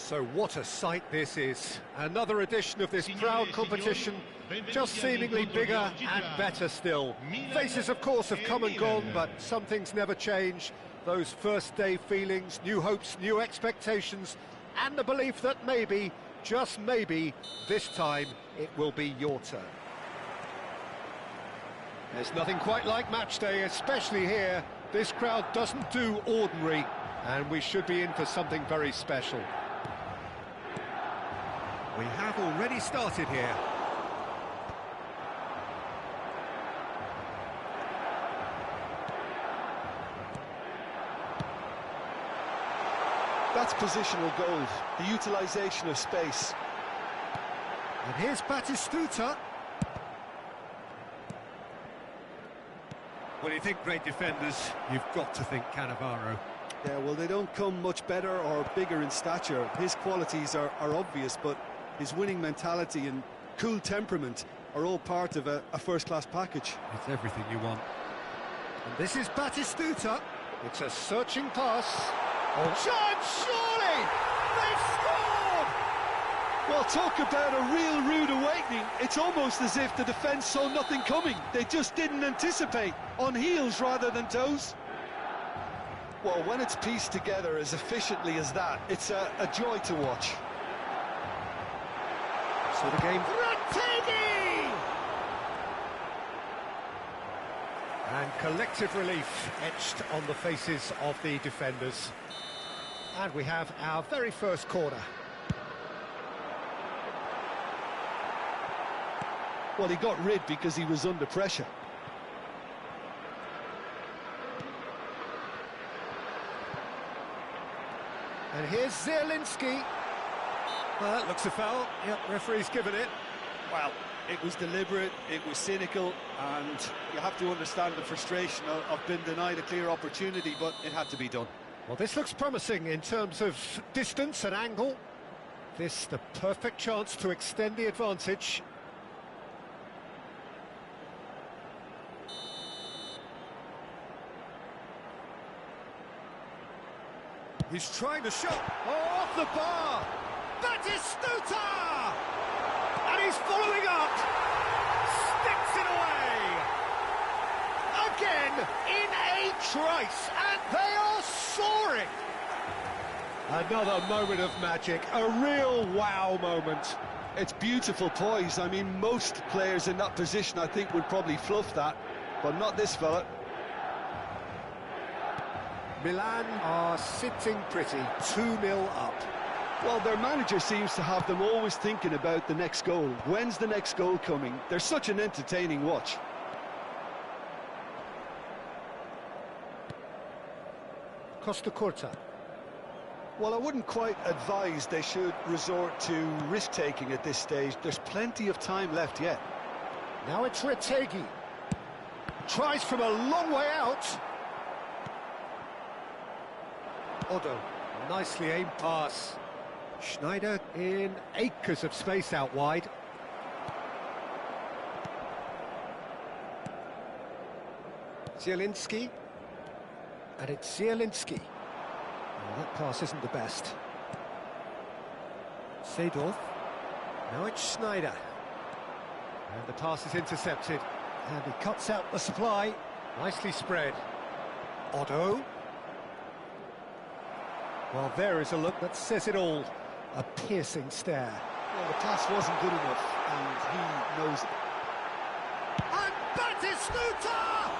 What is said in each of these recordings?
So what a sight this is. Another edition of this proud competition, just seemingly bigger and better still. Faces, of course, have come and gone, but some things never change. Those first day feelings, new hopes, new expectations, and the belief that maybe, just maybe, this time it will be your turn. There's nothing quite like match day, especially here. This crowd doesn't do ordinary, and we should be in for something very special. We have already started here. That's positional gold, the utilisation of space. And here's Batistuta. When you think great defenders, you've got to think Cannavaro. Yeah, well, they don't come much better or bigger in stature. His qualities are obvious, but his winning mentality and cool temperament are all part of a first-class package. It's everything you want. And this is Batistuta. It's a searching pass. Oh, chance, surely! They've scored! Well, talk about a real rude awakening. It's almost as if the defence saw nothing coming. They just didn't anticipate, on heels rather than toes. Well, when it's pieced together as efficiently as that, it's a joy to watch. So the game... Rategi! And collective relief etched on the faces of the defenders. And we have our very first corner. Well, he got rid because he was under pressure. And here's Zielinski. Well, that looks a foul. Yep, referee's given it. Well, it was deliberate, it was cynical, and you have to understand the frustration of being denied a clear opportunity, but it had to be done. Well, this looks promising in terms of distance and angle. This, the perfect chance to extend the advantage. He's trying to shot. Oh, off the bar! Batistuta! And he's following up! Sticks it away! Again, in a trice, and they are soaring! Another moment of magic, a real wow moment. It's beautiful poise. I mean, most players in that position, I think, would probably fluff that, but not this fella. Milan are sitting pretty, 2-0 up. Well, their manager seems to have them always thinking about the next goal. When's the next goal coming? They're such an entertaining watch. Costa Curta. Well, I wouldn't quite advise they should resort to risk-taking at this stage. There's plenty of time left yet. Now it's Rategi. Tries from a long way out. Odo, nicely aimed pass. Schneider in acres of space out wide. Zielinski. And it's Zielinski. Oh, that pass isn't the best. Seedorf. Now it's Schneider. And the pass is intercepted. And he cuts out the supply. Nicely spread. Odo. Well, there is a look that says it all. A piercing stare. Well, the pass wasn't good enough, and he knows it. And Batistuta!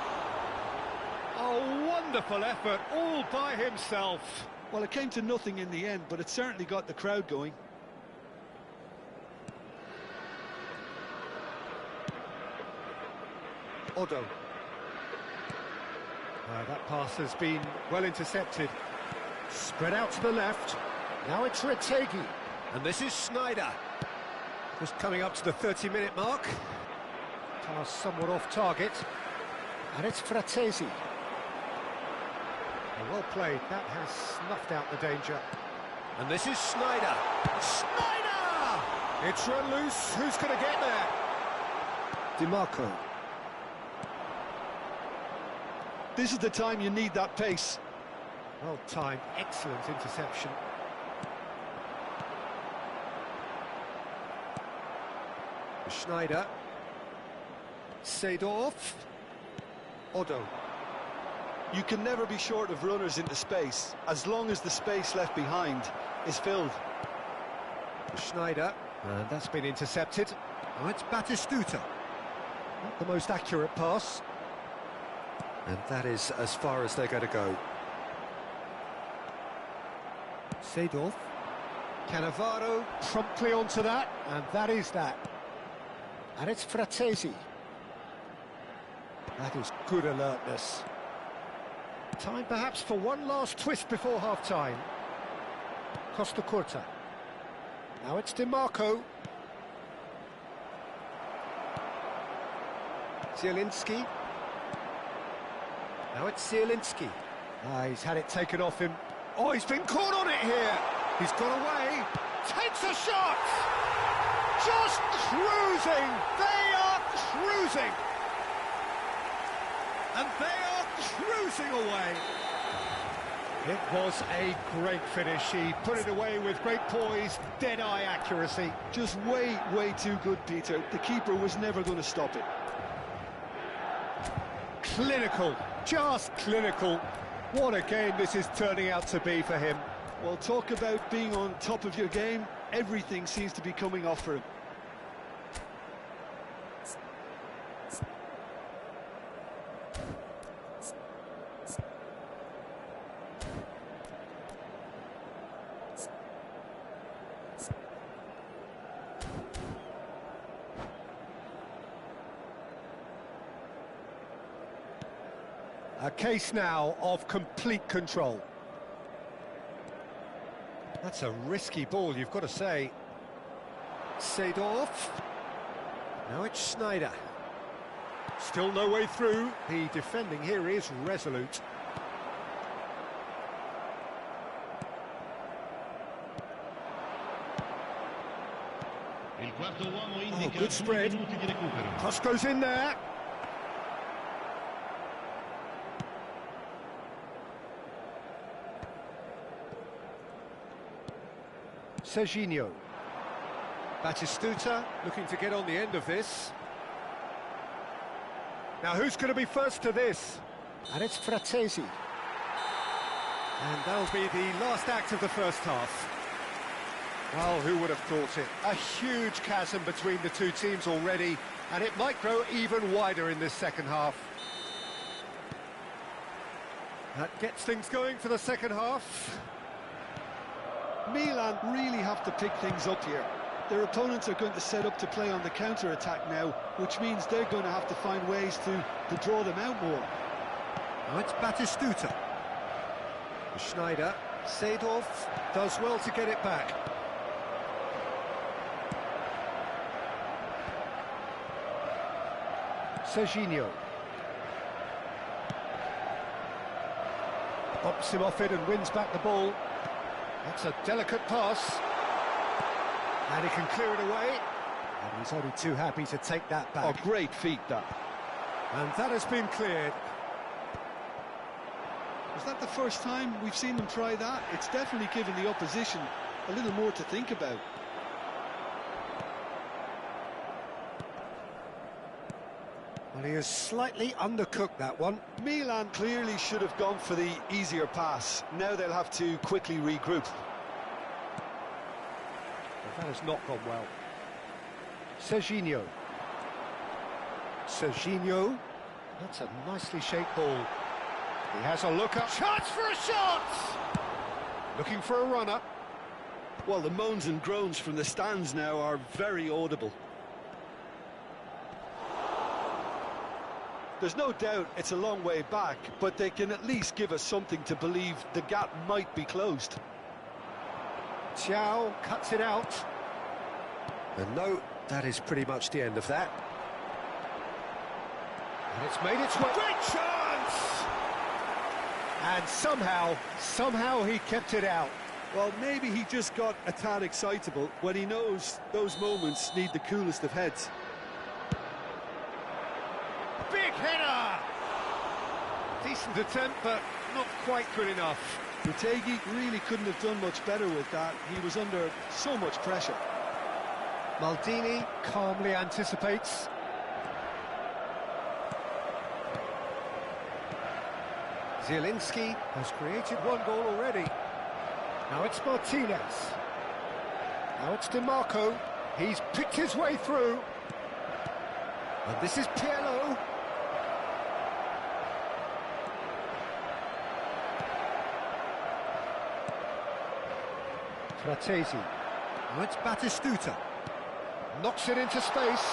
A wonderful effort, all by himself. Well, it came to nothing in the end, but it certainly got the crowd going. Odo. That pass has been well intercepted. Spread out to the left. Now it's Rategi. And this is Schneider. Just coming up to the 30-minute mark. Pass somewhat off target. And it's Fratesi. Well played. That has snuffed out the danger. And this is Schneider. Schneider! It's run loose. Who's going to get there? DiMarco. This is the time you need that pace. Well timed, excellent interception. Schneider. Seedorf. Odo. You can never be short of runners into space, as long as the space left behind is filled. Schneider, and that's been intercepted. Now it's Batistuta. Not the most accurate pass. And that is as far as they're going to go. Seedorf. Cannavaro promptly onto that, and that is that. And it's Fratesi. That is good alertness. Time perhaps for one last twist before half-time. Costa Curta. Now it's DiMarco. Zielinski. Now it's Zielinski. He's had it taken off him. Oh, he's been caught on it here. He's got away. Takes a shot. Just cruising. They are cruising. And they are cruising away. It was a great finish. He put it away with great poise, dead-eye accuracy. Just way too good, Peter. The keeper was never going to stop it. Clinical, just clinical. What a game this is turning out to be for him. Well, talk about being on top of your game. Everything seems to be coming off for him. A case now of complete control. That's a risky ball, you've got to say. Seedorf. Now it's Schneider. Still no way through. The defending here is resolute. Oh, good spread. Cross goes in there. Serginho. Batistuta looking to get on the end of this. Now who's going to be first to this? And it's Fratesi. And that'll be the last act of the first half. Well, who would have thought it? A huge chasm between the two teams already, and it might grow even wider in this second half. That gets things going for the second half. Milan really have to pick things up here. Their opponents are going to set up to play on the counter-attack now, which means they're going to have to find ways to draw them out more. Now it's Batistuta. Schneider. Seedorf does well to get it back. Serginho. Pops him off it and wins back the ball. That's a delicate pass. And he can clear it away. And he's only too happy to take that back. Oh, great feat, that. And that has been cleared. Was that the first time we've seen them try that? It's definitely given the opposition a little more to think about. Well, he has slightly undercooked that one. Milan clearly should have gone for the easier pass. Now they'll have to quickly regroup. But that has not gone well. Serginho. Serginho. That's a nicely shaped ball. He has a look up. Chance for a shot! Looking for a runner. Well, the moans and groans from the stands now are very audible. There's no doubt it's a long way back, but they can at least give us something to believe the gap might be closed. Thiaw cuts it out. And no, that is pretty much the end of that. And it's made its way. Great chance! And somehow he kept it out. Well, maybe he just got a tad excitable when he knows those moments need the coolest of heads. Big header! Decent attempt, but not quite good enough. Retegi really couldn't have done much better with that. He was under so much pressure. Maldini calmly anticipates. Zielinski has created one goal already. Now it's Martinez. Now it's DiMarco. He's picked his way through. And this is Pirlo. Fratesi. Now it's Batistuta. Knocks it into space.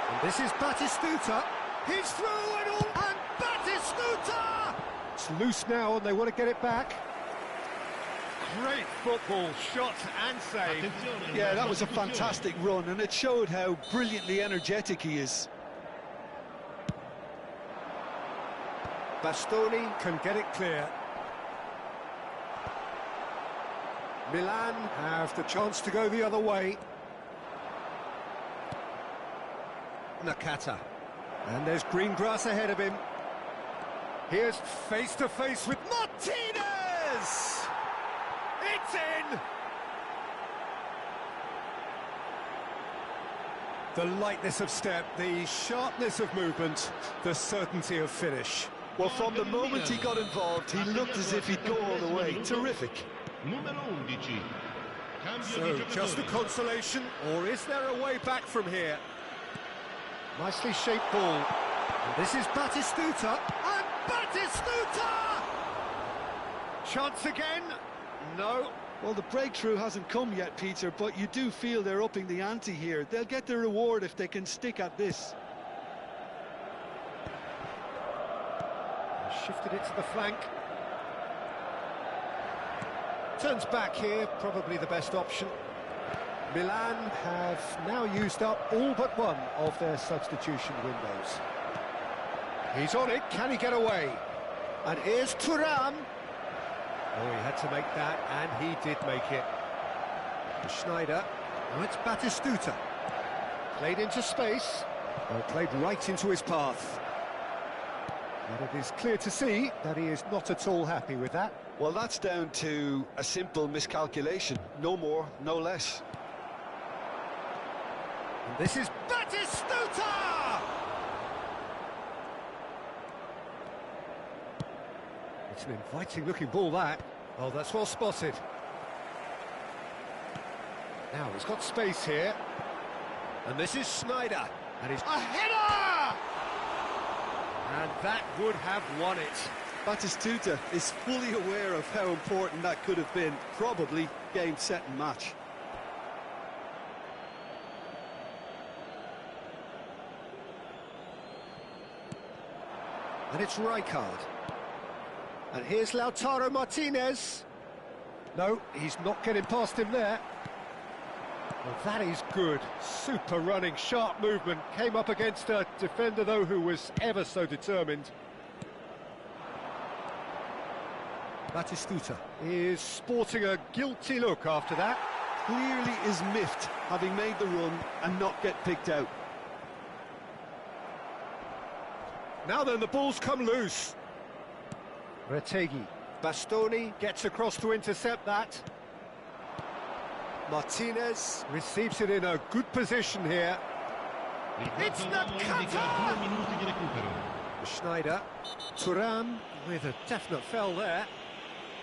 And this is Batistuta. He's through and all. And Batistuta! It's loose now and they want to get it back. Great football, shot and save. Yeah, that was a fantastic run, and it showed how brilliantly energetic he is. Bastoni can get it clear. Milan have the chance to go the other way. Nakata. And there's green grass ahead of him. Here's face-to-face with Martinez! It's in! The lightness of step, the sharpness of movement, the certainty of finish. Well, from the moment he got involved, he looked as if he'd go all the way. Terrific. So, just a consolation, or is there a way back from here? Nicely shaped ball. And this is Batistuta. And Batistuta! Chance again. No. Well, the breakthrough hasn't come yet, Peter, but you do feel they're upping the ante here. They'll get the reward if they can stick at this. Shifted it to the flank. Turns back here, probably the best option. Milan have now used up all but one of their substitution windows. He's on it, can he get away? And here's Thuram. Oh, he had to make that, and he did make it. Schneider. Now it's Batistuta. Played into space. Well, played right into his path. And it is clear to see that he is not at all happy with that. Well, that's down to a simple miscalculation. No more, no less. And this is Batistuta! It's an inviting-looking ball, that. Oh, that's well spotted. Now, he's got space here. And this is Schneider. And he's... a header! And that would have won it. Batistuta is fully aware of how important that could have been. Probably game, set and match. And it's Rijkaard. And here's Lautaro Martinez. No, he's not getting past him there. Well, that is good. Super running, sharp movement. Came up against a defender, though, who was ever so determined. Batistuta is sporting a guilty look after that. Clearly is miffed, having made the run and not get picked out. Now then, the ball's come loose. Retegui. Bastoni gets across to intercept that. Martinez receives it in a good position here. It's Nakata! Schneider. Thuram with a definite foul there.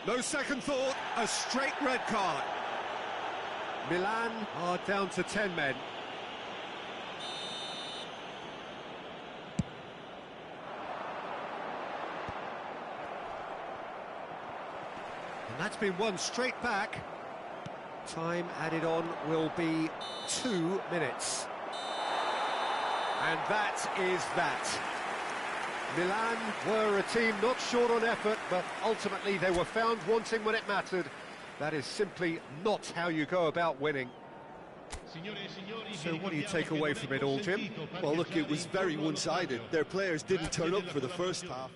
No second thought, a straight red card. Milan are down to 10 men. And that's been won straight back. Time added on will be 2 minutes. And that is that. Milan were a team not short on effort, but ultimately they were found wanting when it mattered. That is simply not how you go about winning. So what do you take away from it all, Jim? Well, look, it was very one-sided. Their players didn't turn up for the first half.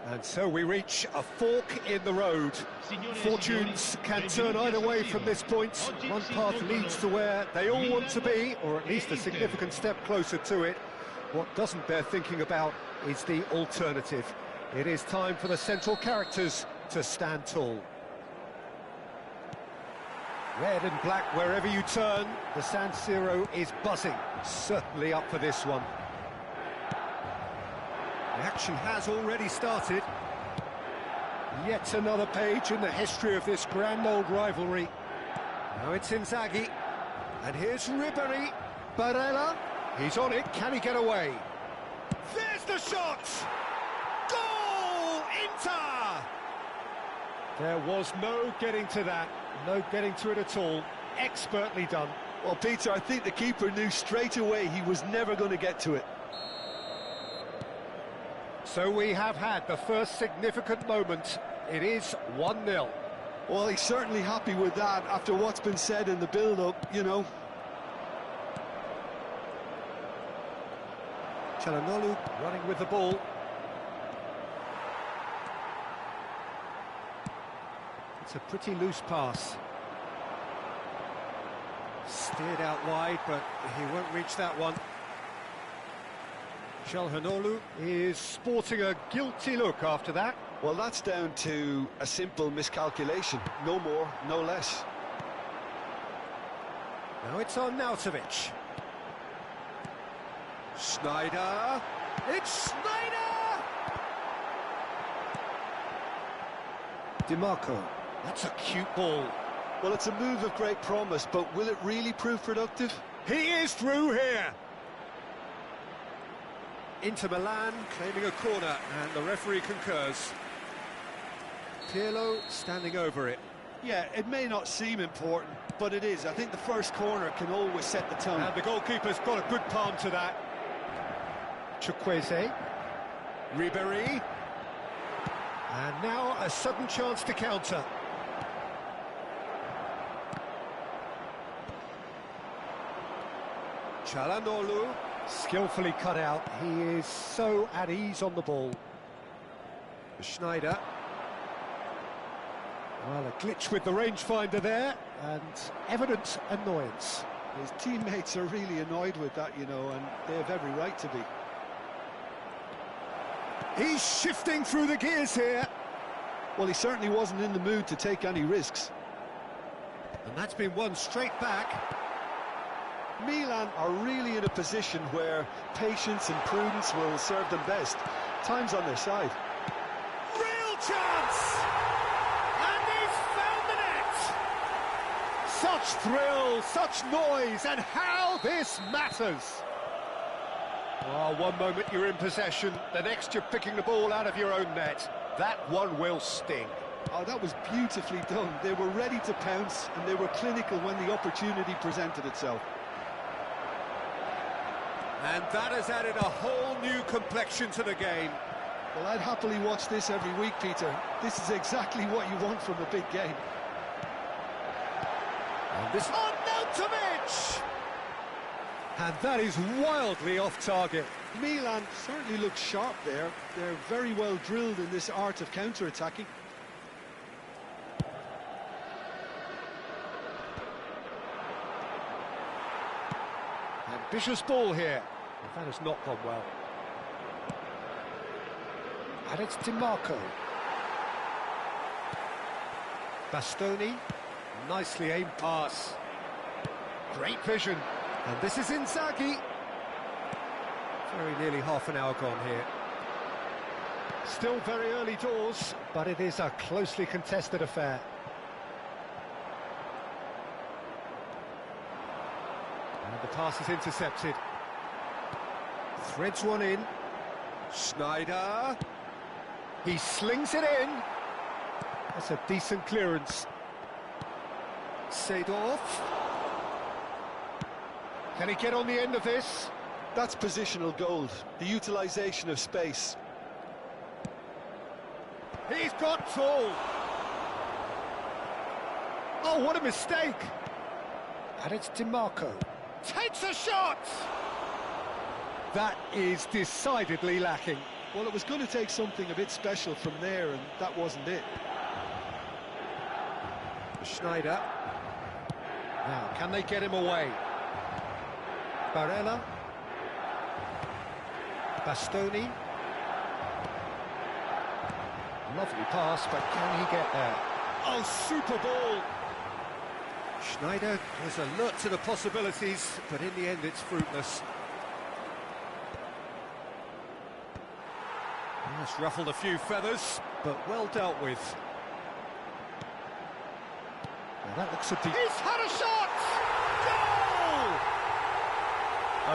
And so we reach a fork in the road. Fortunes can turn either way from this point. One path leads to where they all want to be, or at least a significant step closer to it. What doesn't bear thinking about is the alternative. It is time for the central characters to stand tall. Red and black wherever you turn, the San Siro is buzzing. Certainly up for this one. The action has already started. Yet another page in the history of this grand old rivalry. Now it's Inzaghi. And here's Ribéry. Barella. He's on it. Can he get away? There's the shot! Goal! Inter! There was no getting to that. No getting to it at all. Expertly done. Well, Peter, I think the keeper knew straight away he was never going to get to it. So we have had the first significant moment. It is 1-0. Well, he's certainly happy with that after what's been said in the build-up, you know. Çalhanoğlu running with the ball. It's a pretty loose pass. Steered out wide, but he won't reach that one. Çalhanoğlu is sporting a guilty look after that. Well, that's down to a simple miscalculation. No more, no less. Now it's on Arnautovic. Sneijder. It's Sneijder! DiMarco. That's a cute ball. Well, it's a move of great promise, but will it really prove productive? He is through here. Inter Milan claiming a corner, and the referee concurs. Pirlo standing over it. Yeah, it may not seem important, but it is. I think the first corner can always set the tone. And the goalkeeper's got a good palm to that. Chukwueze. Ribéry. And now a sudden chance to counter. Çalhanoğlu, skillfully cut out. He is so at ease on the ball. Sneijder. Well, a glitch with the rangefinder there, and evident annoyance. His teammates are really annoyed with that, you know, and they have every right to be. He's shifting through the gears here. Well, he certainly wasn't in the mood to take any risks. And that's been won straight back. Milan are really in a position where patience and prudence will serve them best. Time's on their side. Real chance! And he's found the net! Such thrill, such noise, and how this matters! Oh, one moment you're in possession, the next you're picking the ball out of your own net. That one will sting. Oh, that was beautifully done. They were ready to pounce, and they were clinical when the opportunity presented itself. And that has added a whole new complexion to the game. Well, I'd happily watch this every week, Peter. This is exactly what you want from a big game. And this Arnautovic! And that is wildly off target. Milan certainly looks sharp there. They're very well drilled in this art of counter-attacking. Ambitious ball here. That has not gone well. And it's DiMarco. Bastoni. Nicely aimed pass. Great vision. And this is Inzaghi. Very nearly half an hour gone here. Still very early doors, but it is a closely contested affair. And the pass is intercepted. Threads one in. Sneijder. He slings it in. That's a decent clearance. Seedorf. Can he get on the end of this? That's positional gold, the utilisation of space. He's got tall. Oh, what a mistake. And it's DiMarco. Takes a shot! That is decidedly lacking. Well, it was going to take something a bit special from there, and that wasn't it. Schneider. Now, can they get him away? Barella. Bastoni. Lovely pass, but can he get there? Oh, super ball! Schneider was alert to the possibilities, but in the end it's fruitless. That's ruffled a few feathers, but well dealt with. Now that looks a deep... He's had a shot! Goal!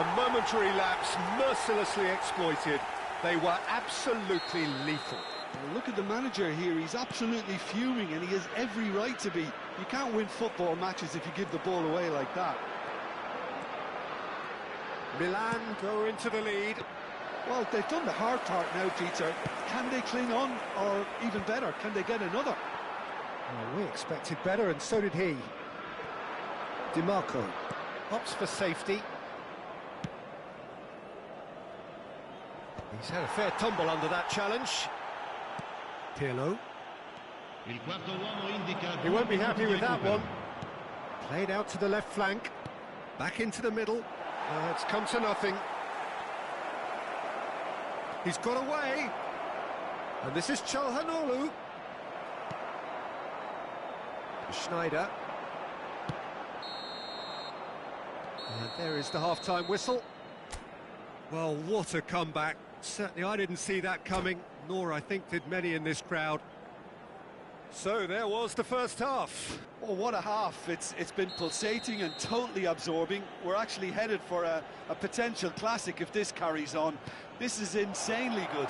A momentary lapse, mercilessly exploited. They were absolutely lethal. Well, look at the manager here, he's absolutely fuming, and he has every right to be. You can't win football matches if you give the ball away like that. Milan go into the lead. Well, they've done the hard part now, Peter. Can they cling on, or even better, can they get another? Well, we expected better, and so did he. DiMarco opts for safety. He's had a fair tumble under that challenge. Pirlo. He won't be happy with that one. Played out to the left flank. Back into the middle. It's come to nothing. He's got away. And this is Çalhanoğlu. Schneider. And there is the half-time whistle. Well, what a comeback. Certainly I didn't see that coming, nor I think did many in this crowd. So there was the first half. Oh, what a half. It's been pulsating and totally absorbing. We're actually headed for a potential classic if this carries on. This is insanely good.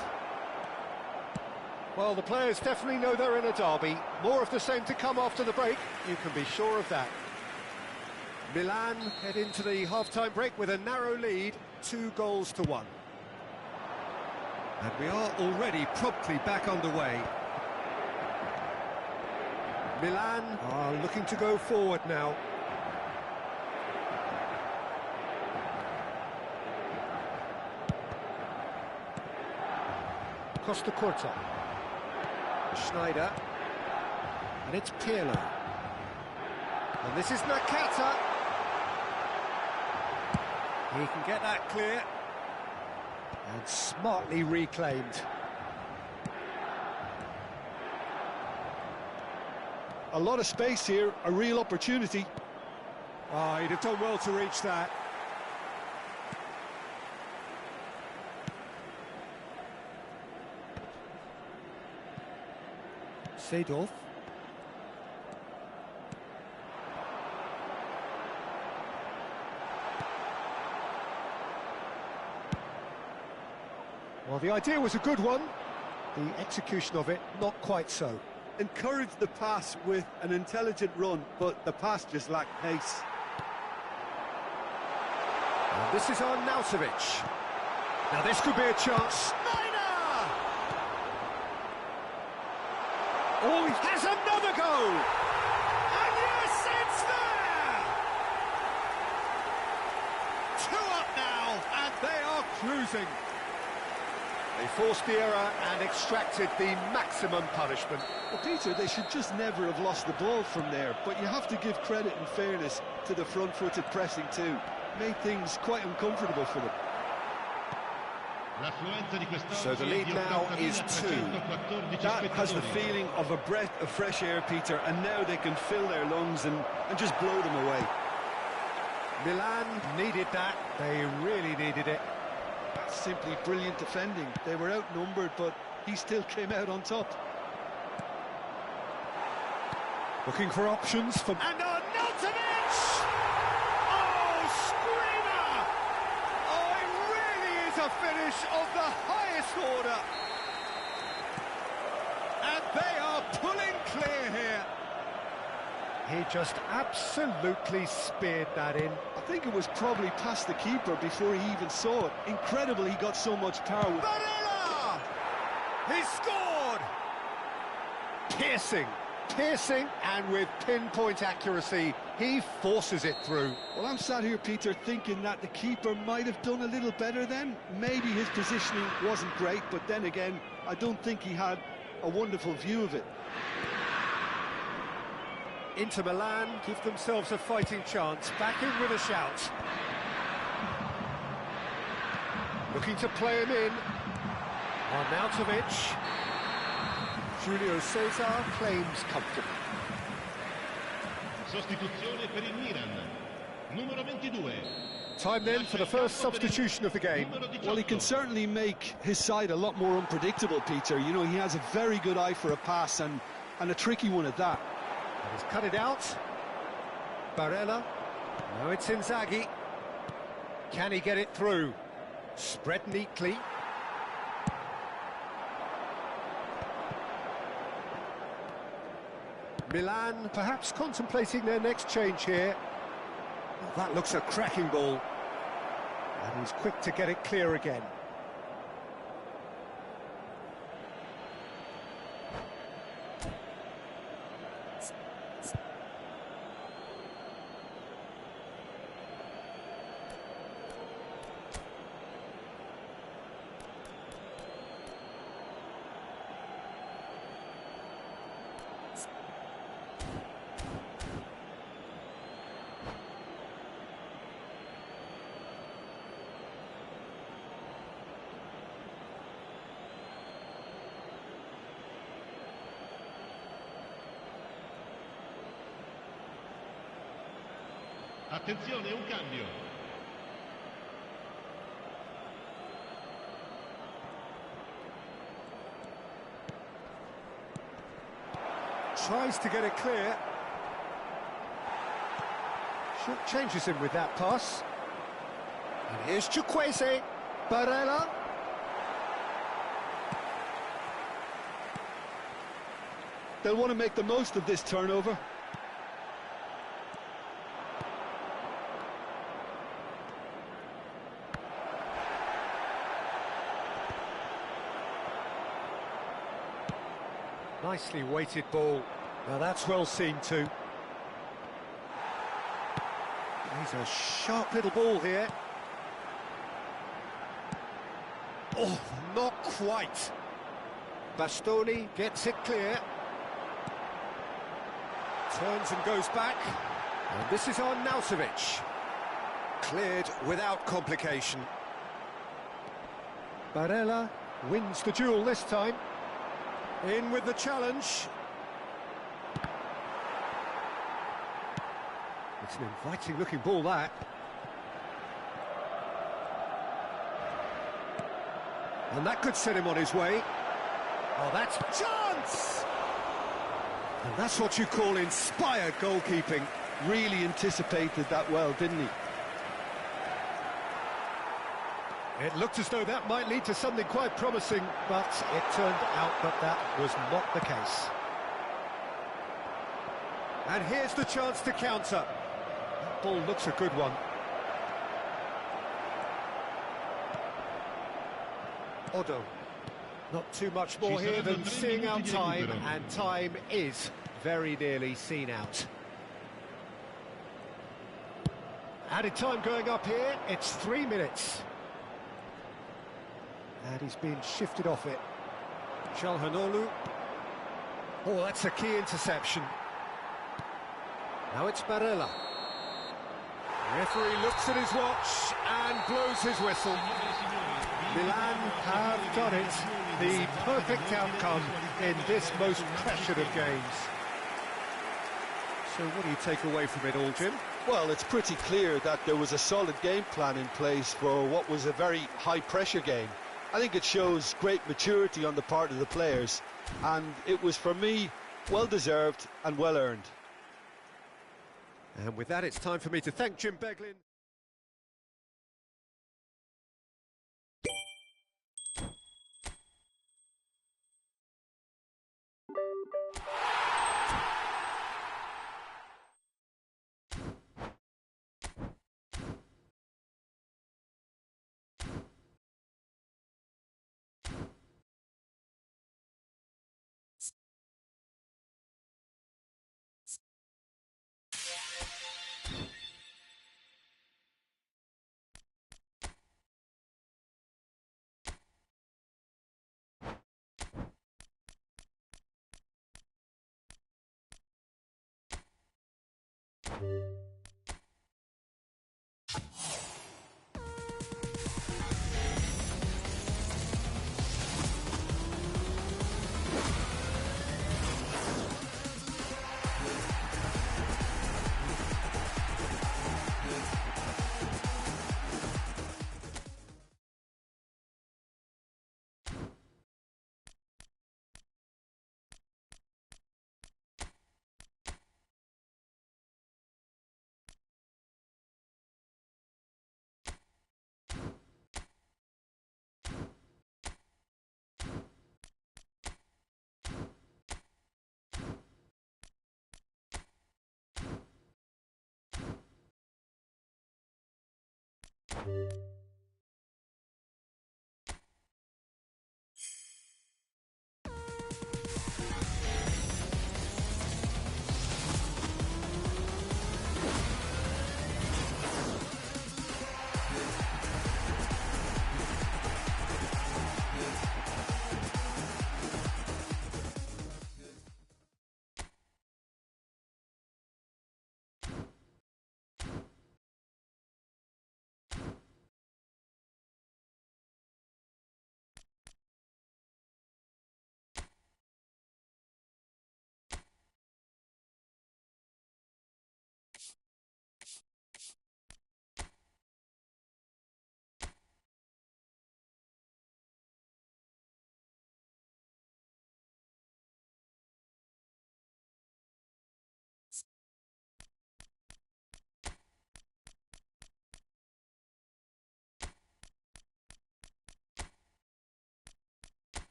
Well, the players definitely know they're in a derby. More of the same to come after the break, you can be sure of that. Milan head into the half-time break with a narrow lead, 2-1. And we are already promptly back underway. Milan are looking to go forward now. Costa Curta. Schneider. And it's Pirlo. And this is Nakata. He can get that clear. And smartly reclaimed. A lot of space here, a real opportunity. Oh, he'd have done well to reach that. Seedorf. Well, the idea was a good one. The execution of it, not quite so. Encouraged the pass with an intelligent run, but the pass just lacked pace. And this is Arnautovic. Now this could be a chance. Schneider! Oh, he has another goal! And yes, it's there! 2 up now, and they are cruising. They forced the error and extracted the maximum punishment. Well, Peter, they should just never have lost the ball from there, but you have to give credit and fairness to the front-footed pressing too. Made things quite uncomfortable for them. So the lead now is 2. That has the feeling of a breath of fresh air, Peter, and now they can fill their lungs and just blow them away. Milan needed that. They really needed it. That's simply brilliant defending. They were outnumbered, but he still came out on top. Looking for options for... And Arnautovic! Oh, screamer! Oh, it really is a finish of the highest order. And they are pulling clear here. He just absolutely speared that in. I think it was probably past the keeper before he even saw it. Incredible he got so much power. Barella! He scored! Piercing, Piercing and with pinpoint accuracy, he forces it through. Well, I'm sat here, Peter, thinking that the keeper might have done a little better then. Maybe his positioning wasn't great, but then again, I don't think he had a wonderful view of it. Inter Milan give themselves a fighting chance, back in with a shout. Looking to play him in. Arnautovic. Julio Cesar claims comfortably. Sostituzione per il Milan. Numero 22. Time then for the first substitution of the game. Well, he can certainly make his side a lot more unpredictable, Peter. You know, he has a very good eye for a pass and a tricky one at that. He's cut it out. Barella. Now it's Inzaghi. Can he get it through? Spread neatly. Milan perhaps contemplating their next change here. Well, that looks a cracking ball. And he's quick to get it clear again. Attenzione, un cambio. Tries to get it clear. Changes him with that pass. And here's Chukwueze. Barella. They'll want to make the most of this turnover. Nicely weighted ball. Now that's well seen too. He's a sharp little ball here. Oh, not quite. Bastoni gets it clear. Turns and goes back. And this is Arnautovic. Cleared without complication. Barella wins the duel this time. In with the challenge. It's an inviting looking ball, that. And that could set him on his way. Oh, that's a chance! And that's what you call inspired goalkeeping. Really anticipated that well, didn't he? It looked as though that might lead to something quite promising, but it turned out that that was not the case. And here's the chance to counter. That ball looks a good one. Odo. Not too much more here than seeing out time, and time is very nearly seen out. Added time going up here, it's 3 minutes. And he's been shifted off it. Çalhanoğlu. Oh, that's a key interception. Now it's Barella. The referee looks at his watch and blows his whistle. Milan have done it. The perfect outcome in this most pressured of games. So what do you take away from it all, Jim? Well, it's pretty clear that there was a solid game plan in place for what was a very high-pressure game. I think it shows great maturity on the part of the players, and it was, for me, well-deserved and well-earned. And with that, it's time for me to thank Jim Beglin.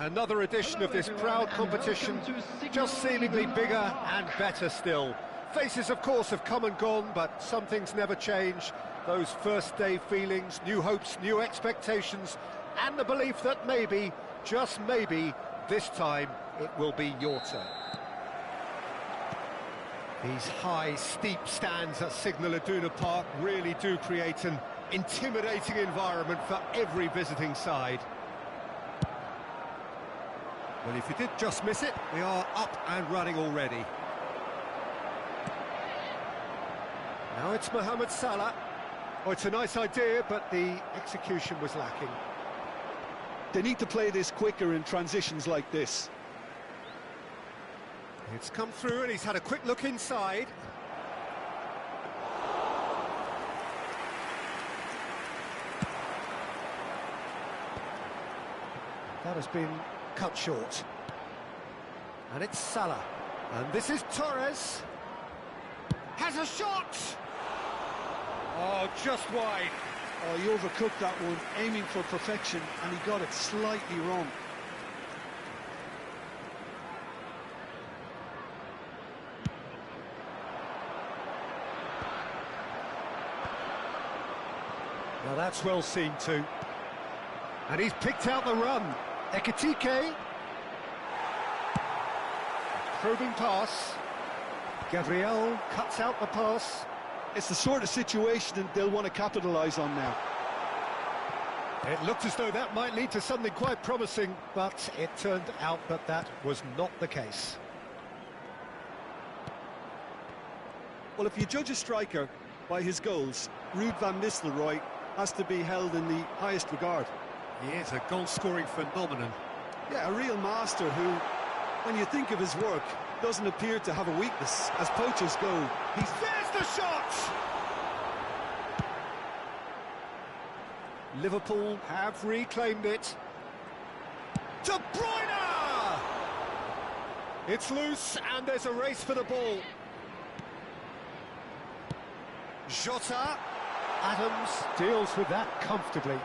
Another edition of this proud competition, just seemingly bigger and better still. Faces, of course, have come and gone, but some things never change. Those first-day feelings, new hopes, new expectations, and the belief that maybe, just maybe, this time it will be your turn. These high, steep stands at Signal Iduna Park really do create an intimidating environment for every visiting side. Well, if you did just miss it, we are up and running already. Now it's Mohamed Salah. Oh, it's a nice idea, but the execution was lacking. They need to play this quicker in transitions like this. It's come through and he's had a quick look inside. That has been cut short. And it's Salah. And this is Torres. Has a shot! Oh, just wide. Oh, he overcooked that one, aiming for perfection, and he got it slightly wrong. Now that's well seen too. And he's picked out the run. Ekitike. Probing pass. Gabriel cuts out the pass. It's the sort of situation that they'll want to capitalise on now. It looked as though that might lead to something quite promising, but it turned out that that was not the case. Well, if you judge a striker by his goals, Ruud van Nistelrooy has to be held in the highest regard. He is a goal-scoring phenomenon. Yeah, a real master who, when you think of his work, doesn't appear to have a weakness. As poachers go, There's the shot! Liverpool have reclaimed it. De Bruyne! It's loose and there's a race for the ball. Jota. Adams deals with that comfortably.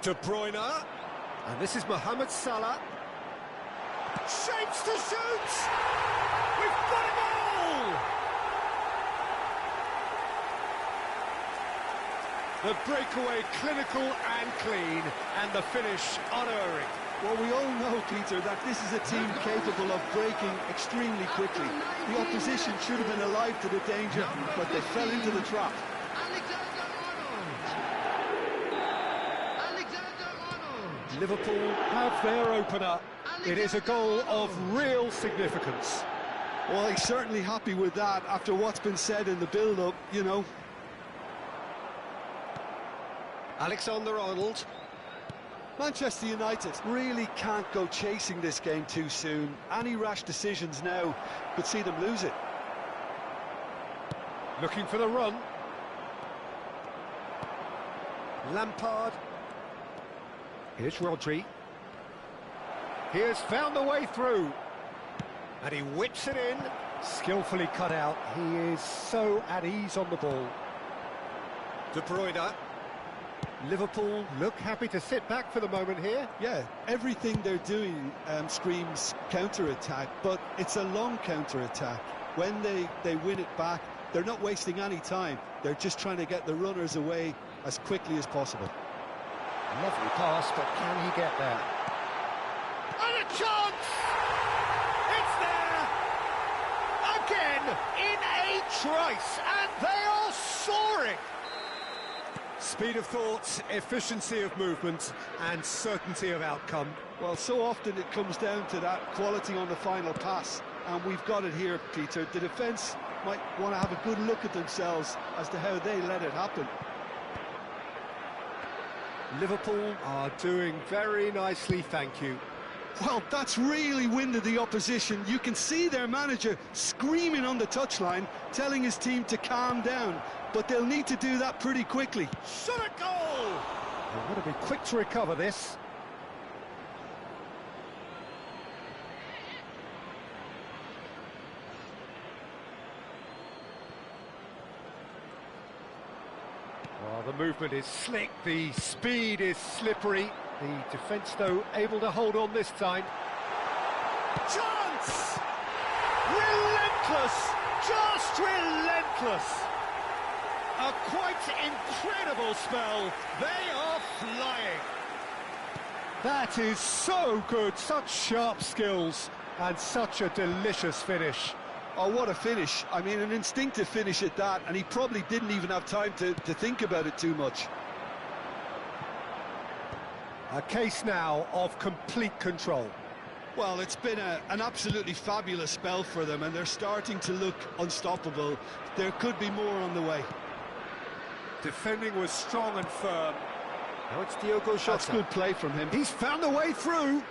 De Bruyne. And this is Mohamed Salah. Shapes to shoot! We've got a goal! The breakaway clinical and clean, and the finish unerring. well, we all know, Peter, that this is a team capable of breaking extremely quickly. The opposition should have been alive to the danger, but they fell into the trap. Liverpool have their opener. It is a goal of real significance. Well, he's certainly happy with that after what's been said in the build-up, you know. Alexander-Arnold. Manchester United really can't go chasing this game too soon. Any rash decisions now could see them lose it. Looking for the run. Lampard. Here's Rodri. He has found the way through. And he whips it in. Skillfully cut out. He is so at ease on the ball. De Bruyne. Liverpool look happy to sit back for the moment here. Yeah, everything they're doing screams counter-attack, but it's a long counter-attack. When they win it back, they're not wasting any time. They're just trying to get the runners away as quickly as possible. Lovely pass, but can he get there? And a chance! It's there! Again, in a trice, and they are soaring! Speed of thought, efficiency of movement, and certainty of outcome. Well, so often it comes down to that quality on the final pass, and we've got it here, Peter. The defence might want to have a good look at themselves as to how they let it happen. Liverpool are doing very nicely, thank you. Well, that's really winded the opposition. You can see their manager screaming on the touchline, telling his team to calm down, but they'll need to do that pretty quickly. Shot a goal! They've got to be quick to recover this. Well, the movement is slick, the speed is slippery. The defence, though, able to hold on this time. Chance! Relentless! Just relentless! A quite incredible spell. They are flying. That is so good, such sharp skills, and such a delicious finish. Oh, what a finish. I mean, an instinctive finish at that, and he probably didn't even have time to think about it too much. A case now of complete control. Well, it's been an absolutely fabulous spell for them, and they're starting to look unstoppable. There could be more on the way. Defending was strong and firm. Now it's Diogo Jota. That's good play from him. He's found a way through.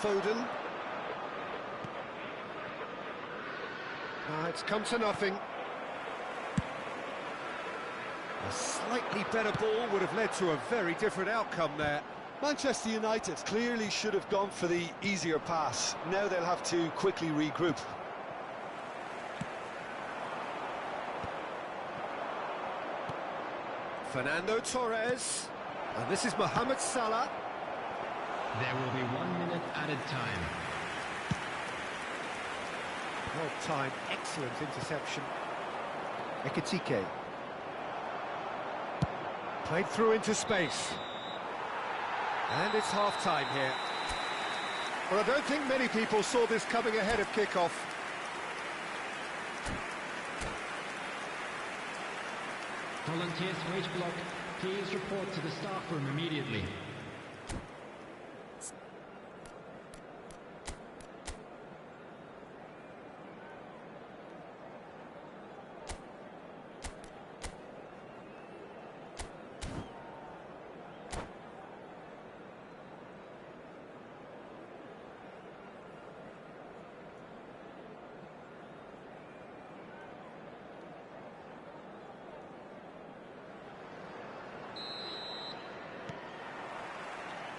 Foden. It's come to nothing. A slightly better ball would have led to a very different outcome there. Manchester United clearly should have gone for the easier pass. Now they'll have to quickly regroup. Fernando Torres. And this is Mohamed Salah. There will be 1 minute added time. Well timed, excellent interception. Ekitike. Played through into space. And it's half-time here. Well, I don't think many people saw this coming ahead of kick-off. Volunteers for each block, please report to the staff room immediately.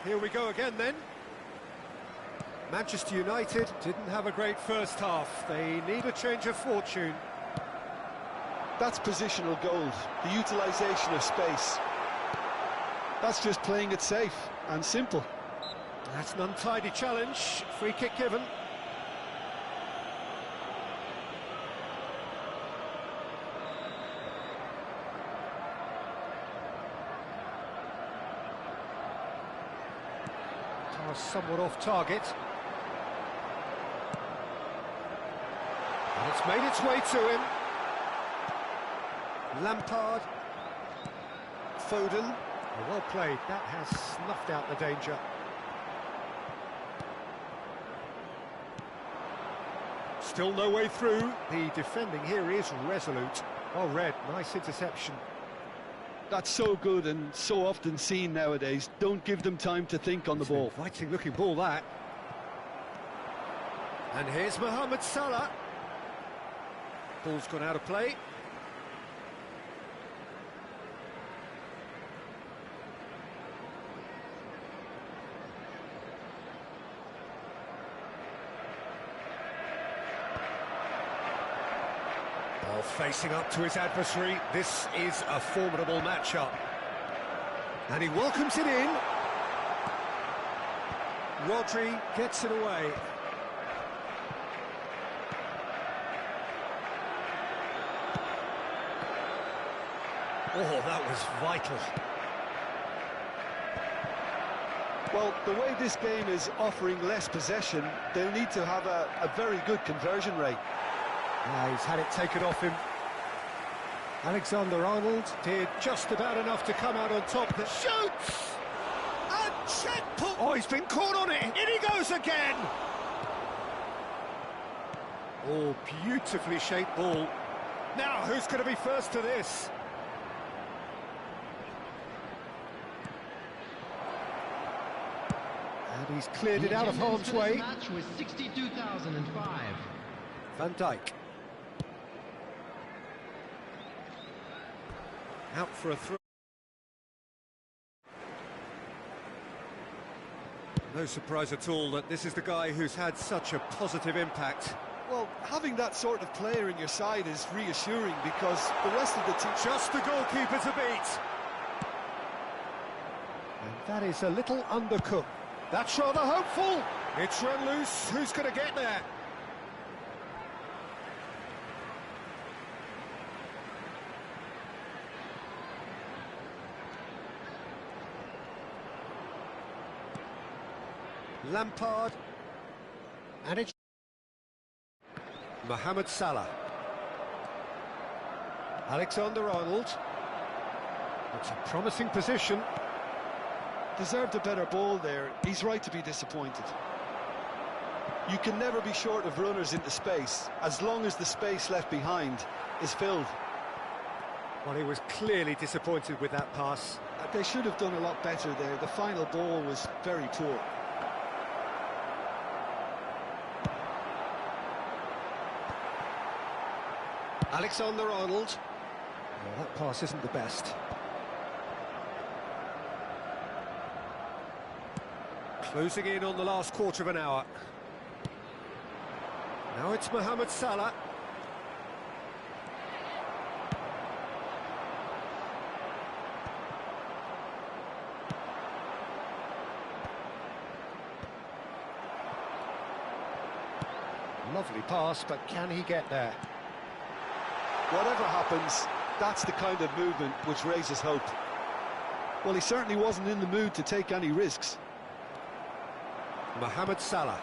Here we go again then. Manchester United didn't have a great first half. They need a change of fortune. That's positional goals, the utilisation of space. That's just playing it safe and simple. That's an untidy challenge. Free kick given. Somewhat off target. And it's made its way to him. Lampard. Foden. Well played. That has snuffed out the danger. Still no way through. The defending here is resolute. Well read. Nice interception. That's so good and so often seen nowadays. Don't give them time to think on the ball. Inviting looking ball, that. And here's Mohamed Salah. Ball's gone out of play. Facing up to his adversary, this is a formidable matchup. And he welcomes it in. Rodri gets it away. Oh, that was vital. Well, the way this game is offering less possession, they'll need to have a very good conversion rate. Yeah, he's had it taken off him. Alexander-Arnold did just about enough to come out on top. That shoots! And checkpoint! Oh, he's been caught on it! In he goes again! Oh, beautifully shaped ball. Now, who's going to be first to this? And he's cleared it out of harm's way. Match was 62,005. Van Dijk. Out for a throw. No surprise at all that this is the guy who's had such a positive impact. Well, having that sort of player in your side is reassuring because the rest of the team... Just the goalkeeper to beat. And that is a little undercooked. That's rather hopeful. It's run loose. Who's going to get there? Lampard. And it's Mohamed Salah. Alexander-Arnold. It's a promising position. Deserved a better ball there. He's right to be disappointed. You can never be short of runners into space, as long as the space left behind is filled. Well, he was clearly disappointed with that pass. They should have done a lot better there. The final ball was very poor. Alexander-Arnold. Well, that pass isn't the best. Closing in on the last quarter of an hour. Now it's Mohamed Salah. Lovely pass, but can he get there? Whatever happens, that's the kind of movement which raises hope. Well, he certainly wasn't in the mood to take any risks. Mohamed Salah.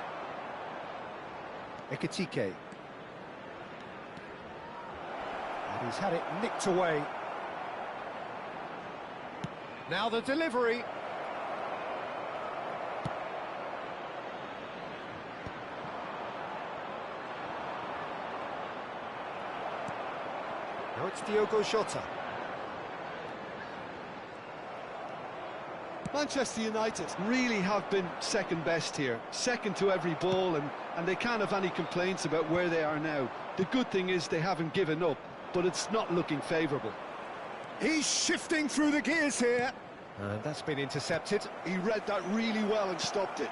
Ekitike. And he's had it nicked away. Now the delivery. Now it's Diogo Jota. Manchester United really have been second best here, second to every ball, and they can't have any complaints about where they are now. The good thing is they haven't given up, but it's not looking favourable. He's shifting through the gears here. And that's been intercepted. He read that really well and stopped it.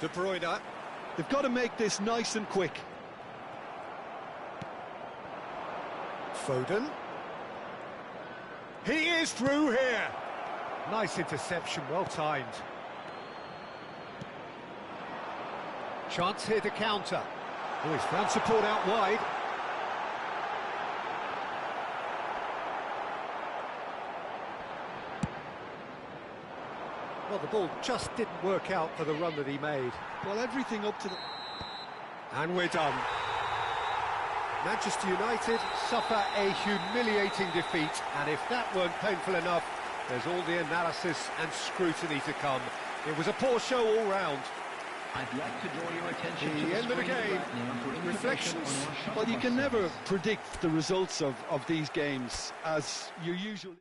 De Bruyne. They've got to make this nice and quick. Foden. He is through here. Nice interception, well timed. Chance here to counter. Oh, he's found support out wide. Well, the ball just didn't work out for the run that he made. Well, everything up to the... And we're done. Manchester United suffer a humiliating defeat, and if that weren't painful enough, there's all the analysis and scrutiny to come. It was a poor show all round. I'd like to draw your attention to the end of the game. Reflections? Well, you can never predict the results of these games, as you usually...